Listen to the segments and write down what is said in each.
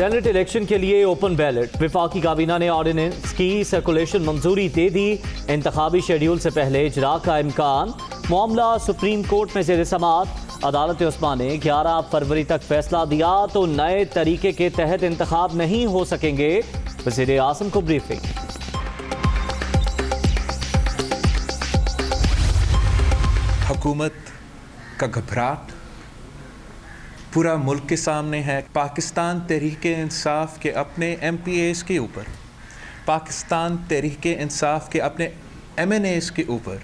Senate election के लिए open ballot. वफाकी काबीना ने ऑर्डिनेंस की सर्कुलेशन मंजूरी दे दी। इंतखाबी शेड्यूल से पहले इजरा का इम्कान। मामला सुप्रीम कोर्ट में ज़ेर समाअत। अदालत उस्मा ने 11 फरवरी तक फैसला दिया तो नए तरीके के तहत इंतखाब नहीं हो सकेंगे। वज़ीर आज़म को ब्रीफिंग। हुकूमत का घबराहट पूरा मुल्क के सामने है। पाकिस्तान तहरीक-ए-इंसाफ के अपने MPAs के ऊपर, पाकिस्तान तहरीक-ए-इंसाफ के अपने MNAs के ऊपर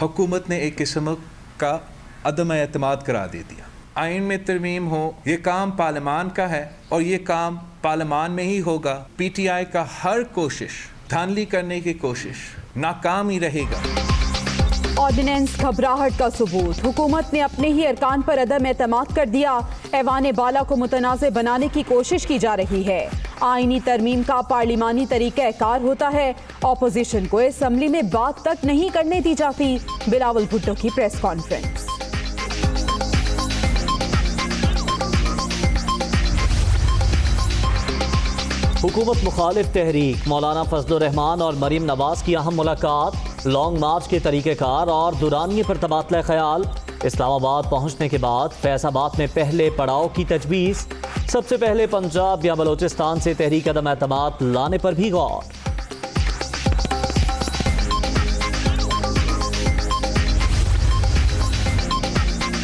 हुकूमत ने एक किस्म का अदम एतमाद करा दे दिया। आइन में तरमीम हो, ये काम पार्लियामान का है और ये काम पार्लियामान में ही होगा। PTI का हर कोशिश धांधली करने की कोशिश नाकाम ही रहेगा। ऑर्डिनेंस घबराहट का सबूत। हुकूमत ने अपने ही अरकान पर अदम एतमाद कर दिया। ऐवान बाला को मुतनाज़ बनाने की कोशिश की जा रही है। आईनी तरमीम का पार्लिमानी तरीका कार होता है। ऑपोजिशन को असम्बली में बात तक नहीं करने दी जाती। बिलावल भुट्टो की प्रेस कॉन्फ्रेंस। हुकूमत मुखालिफ तहरीक मौलाना फजलुर रहमान और मरीम नवाज की अहम मुलाकात। लॉन्ग मार्च के तरीक़ेकार और दुरानिये पर तबादला ख्याल। इस्लामाबाद पहुंचने के बाद फैज़ाबाद में पहले पड़ाव की तजवीज़। सबसे पहले पंजाब या बलोचिस्तान से तहरीक अदम एतमाद लाने पर भी गौर।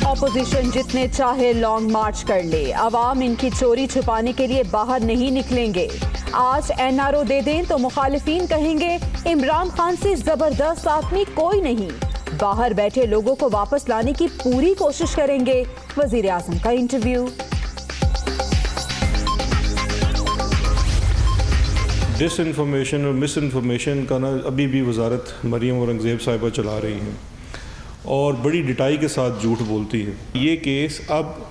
ऑपोजिशन जितने चाहे लॉन्ग मार्च कर ले, अवाम इनकी चोरी छुपाने के लिए बाहर नहीं निकलेंगे। आज NRO दे दें तो मुखालिफिन कहेंगे इमरान खान से जबरदस्त आदमी कोई नहीं। बाहर बैठे लोगों को वापस लाने की पूरी कोशिश करेंगे। वजीर आजम का इंटरव्यू। डिसइंफॉर्मेशन और मिसइंफॉर्मेशन का ना अभी भी वजारत मरीम औरंगज़ेब साहिबा चला रही हैं और बड़ी डिटाई के साथ झूठ बोलती है। ये केस अब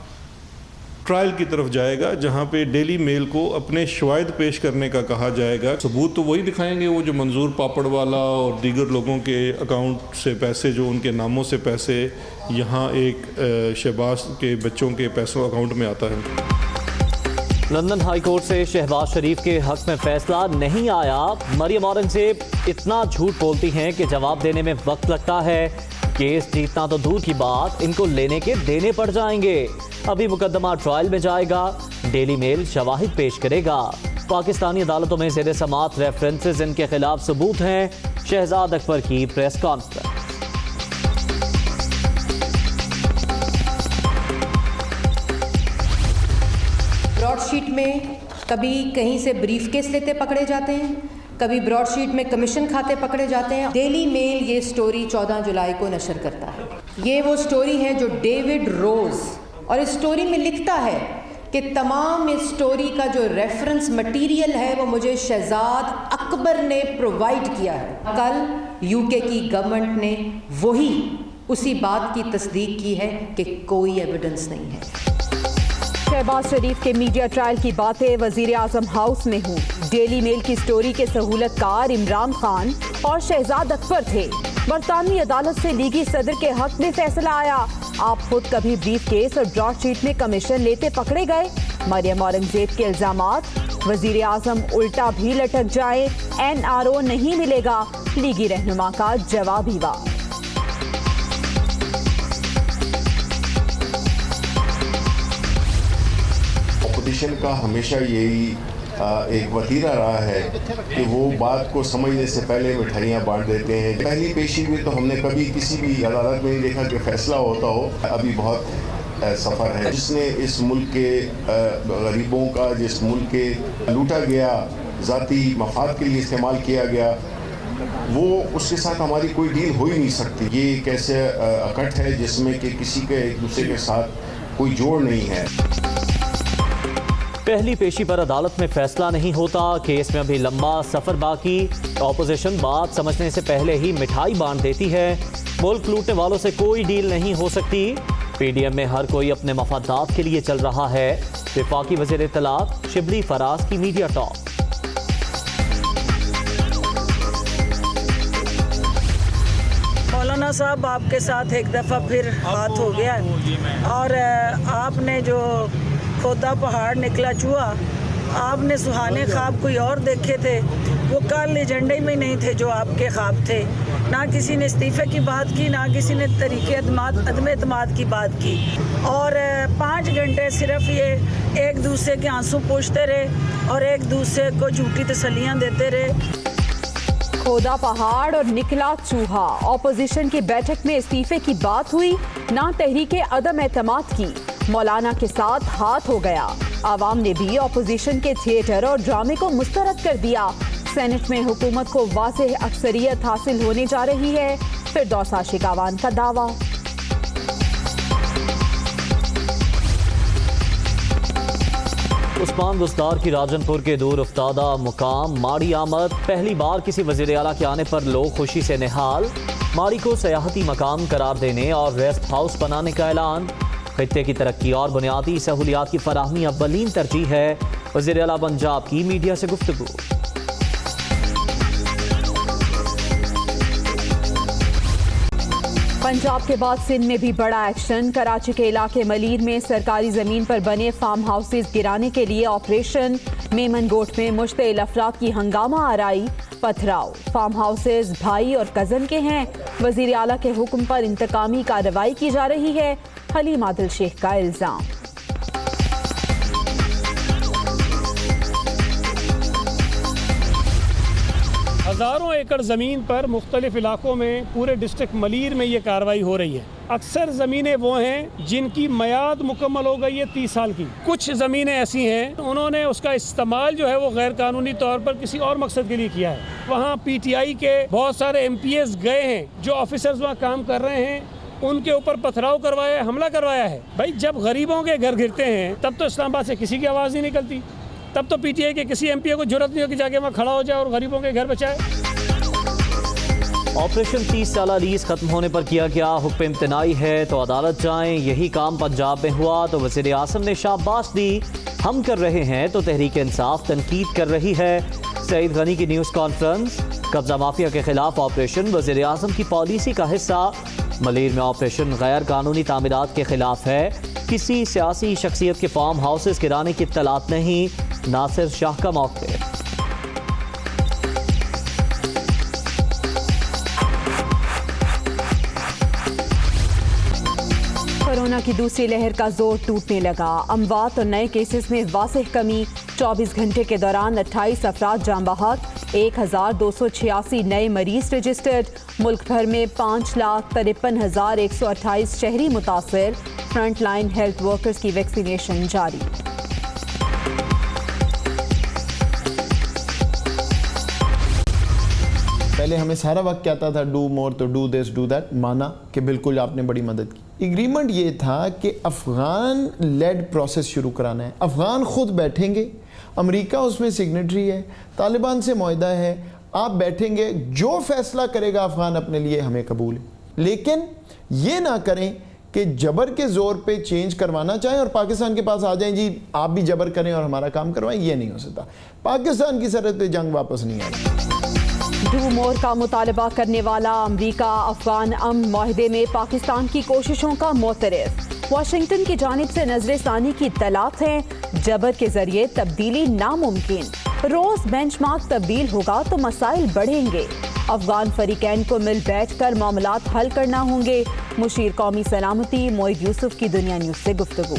ट्रायल की तरफ जाएगा जहां पे डेली मेल को अपने शवाहिद पेश करने का कहा जाएगा। सबूत तो वही दिखाएंगे वो जो मंजूर पापड़वाला और दीगर लोगों के अकाउंट से पैसे, जो उनके नामों से पैसे यहाँ एक शहबाज के बच्चों के पैसों अकाउंट में आता है। लंदन हाई कोर्ट से शहबाज शरीफ के हक में फैसला नहीं आया। मरीम औरंगज़ेब इतना झूठ बोलती हैं कि जवाब देने में वक्त लगता है। केस जीतना तो दूर की बात, इनको लेने के देने पड़ जाएंगे। अभी मुकदमा ट्रायल में जाएगा। डेली मेल शवाहिद पेश करेगा। पाकिस्तानी अदालतों में ज़ेर समाअत रेफरेंसेस इनके खिलाफ सबूत हैं। शहजाद अकबर की प्रेस कॉन्फ्रेंस। ब्रॉडशीट में कभी कहीं से ब्रीफकेस लेते पकड़े जाते हैं, कभी ब्रॉडशीट में कमीशन खाते पकड़े जाते हैं। डेली मेल ये स्टोरी 14 जुलाई को नशर करता है। ये वो स्टोरी है जो डेविड रोज और इस स्टोरी में लिखता है कि तमाम इस स्टोरी का जो रेफरेंस मटेरियल है वो मुझे शहजाद अकबर ने प्रोवाइड किया है। कल यूके की गवर्नमेंट ने वही उसी बात की तस्दीक की है कि कोई एविडेंस नहीं है। शहबाज शरीफ के मीडिया ट्रायल की बातें वजीर आजम हाउस में हुई। डेली मेल की स्टोरी के सहूलतकार इमरान खान और शहजाद अकबर थे। बरतानवी अदालत से लीगी सदर के हक में फैसला आया। आप खुद कभी ब्रीफ केस और ब्रॉडशीट में कमीशन लेते पकड़े गए। मरियम औरंगजेब के इल्जामात, वजीर आजम उल्टा भी लटक जाए, NRO नहीं मिलेगा, लीगी रहनुमा का जवाबी वार। ऑपोजिशन का हमेशा यही एक वतीरा रहा है कि वो बात को समझने से पहले मिठाइयाँ बांट देते हैं। पहली पेशी में तो हमने कभी किसी भी अदालत में नहीं देखा कि फैसला होता हो। अभी बहुत सफ़र है जिसने इस मुल्क के गरीबों का, जिस मुल्क के लूटा गया, ज़ाती मफाद के लिए इस्तेमाल किया गया, वो उसके साथ हमारी कोई डील हो ही नहीं सकती। ये एक ऐसे अकट है जिसमें कि किसी के एक दूसरे के साथ कोई जोड़ नहीं है। पहली पेशी पर अदालत में फैसला नहीं होता। केस में अभी लंबा सफर बाकी। ऑपोजिशन बात समझने से पहले ही मिठाई बांट देती है। मुल्क लूटने वालों से कोई डील नहीं हो सकती। PDM में हर कोई अपने मफादात के लिए चल रहा है। वफाकी वज़ीर इत्तलात शिबली फराज की मीडिया टॉक। मौलाना साहब, आपके साथ एक दफ़ा फिर बात हो गया और आपने जो खोदा पहाड़ निकला चूहा, आपने सुहाने ख्वाब कोई और देखे थे, वो कल एजेंडे में नहीं थे जो आपके ख्वाब थे। ना किसी ने इस्तीफ़े की बात की, ना किसी ने तरीके अदम एतमाद की बात की। और 5 घंटे सिर्फ ये एक दूसरे के आंसू पोंछते रहे और एक दूसरे को झूठी तसल्लियाँ देते रहे। खोदा पहाड़ और निकला चूहा। ऑपोजिशन की बैठक में इस्तीफे की बात हुई, ना तहरीके अदम एतमाद की। मौलाना के साथ हाथ हो गया। आवाम ने भी ऑपोजिशन के थिएटर और ड्रामे को मुस्तरद कर दिया। सेनेट में हुकूमत को वाज़ेह अक्सरियत हासिल होने जा रही है, फिरदौस आशिकावान का दावा। उस्मान गुस्तार की राजनपुर के दूर उफ्तादा मुकाम माड़ी आमद। पहली बार किसी वज़ीर आला के आने पर लोग खुशी से निहाल। माड़ी को सयाहती मकाम करार देने और रेस्ट हाउस बनाने का ऐलान। खित्ते की तरक्की और बुनियादी सहूलियात की फराहमी अव्वलीन तरजीह है। वज़ीर आला पंजाब की मीडिया से गुफ्तगू। पंजाब के बाद सिंध में भी बड़ा एक्शन। कराची के इलाके मलीर में सरकारी जमीन पर बने फार्म हाउसेज गिराने के लिए ऑपरेशन। मेमन गोट में मुश्तइल अफराद की हंगामा आराई, पथराव। फार्म हाउसेज भाई और कजन के हैं। वजीर आला के हुक्म पर इंतकामी कार्रवाई की जा रही है, हलीम आदिल शेख का इल्जाम। हज़ारों एकड़ ज़मीन पर मुख्तलिफ इलाकों में पूरे डिस्ट्रिक्ट मलीर में ये कार्रवाई हो रही है। अक्सर ज़मीनें वो हैं जिनकी मयाद मुकम्मल हो गई है 30 साल की। कुछ ज़मीनें ऐसी हैं उन्होंने उसका इस्तेमाल जो है वो गैर कानूनी तौर पर किसी और मकसद के लिए किया है। वहाँ PTI के बहुत सारे MPs गए हैं, जो ऑफिसर्स वहाँ काम कर रहे हैं, उनके ऊपर पथराव करवाया है, हमला करवाया है। भाई जब गरीबों के घर गिरते हैं तब तो इस्लामाबाद से किसी की आवाज़ नहीं निकलती। तब तो PTI के किसी MP को जरूरत नहीं हो कि जाके वहाँ खड़ा हो जाए और गरीबों के घर बचाए। ऑपरेशन 30 साला लीज खत्म होने पर किया गया हुक्म इम्तनाई है तो अदालत जाएं। यही काम पंजाब में हुआ तो वज़ीर आज़म ने शाबाश दी। हम कर रहे हैं तो तहरीक इंसाफ तनकीद कर रही है। सईद गनी की न्यूज़ कॉन्फ्रेंस। कब्जा माफिया के खिलाफ ऑपरेशन वज़ीर आज़म की पॉलिसी का हिस्सा। मलीर में ऑपरेशन गैर कानूनी तामीरात के खिलाफ है। किसी सियासी शख्सियत के फार्म हाउसेज गिराने की इत्तलात नहीं। नासिर शाह का मौके। कोरोना की दूसरी लहर का जोर टूटने लगा। अमवात और नए केसेस में वाज़ेह कमी। 24 घंटे के दौरान 28 अफराद जान बहक। 1286 नए मरीज रजिस्टर्ड। मुल्क भर में 5,53,128 शहरी मुतासर। फ्रंट लाइन हेल्थ वर्कर्स की वैक्सीनेशन जारी। पहले हमें सारा वक्त क्या आता था, डू मोर तो डू दिस डू दैट, माना कि बिल्कुल आपने बड़ी मदद की। एग्रीमेंट ये था कि अफ़गान लेड प्रोसेस शुरू कराना है। अफ़गान खुद बैठेंगे, अमेरिका उसमें सिग्नेटरी है, तालिबान से मुआहदा है, आप बैठेंगे, जो फैसला करेगा अफ़गान अपने लिए हमें कबूल है। लेकिन ये ना करें कि जबर के ज़ोर पे चेंज करवाना चाहें और पाकिस्तान के पास आ जाएं, जी आप भी जबर करें और हमारा काम करवाएं। ये नहीं हो सकता। पाकिस्तान की सरहद पे जंग वापस नहीं आएगी। डू मोर का मुतालबा करने वाला अमरीका अफगान अमन माहिदे में पाकिस्तान की कोशिशों का मोतरफ। वाशिंगटन की जानिब से नजरसानी की तलाश है। जबर के जरिए तब्दीली नामुमकिन। रोज बेंचमार्क तब्दील होगा तो मसाइल बढ़ेंगे। अफगान फरीकैन को मिल बैठ कर मामलात हल करना होंगे। मुशीर कौमी सलामती मोईद यूसुफ की दुनिया न्यूज़ से गुफ्तगू।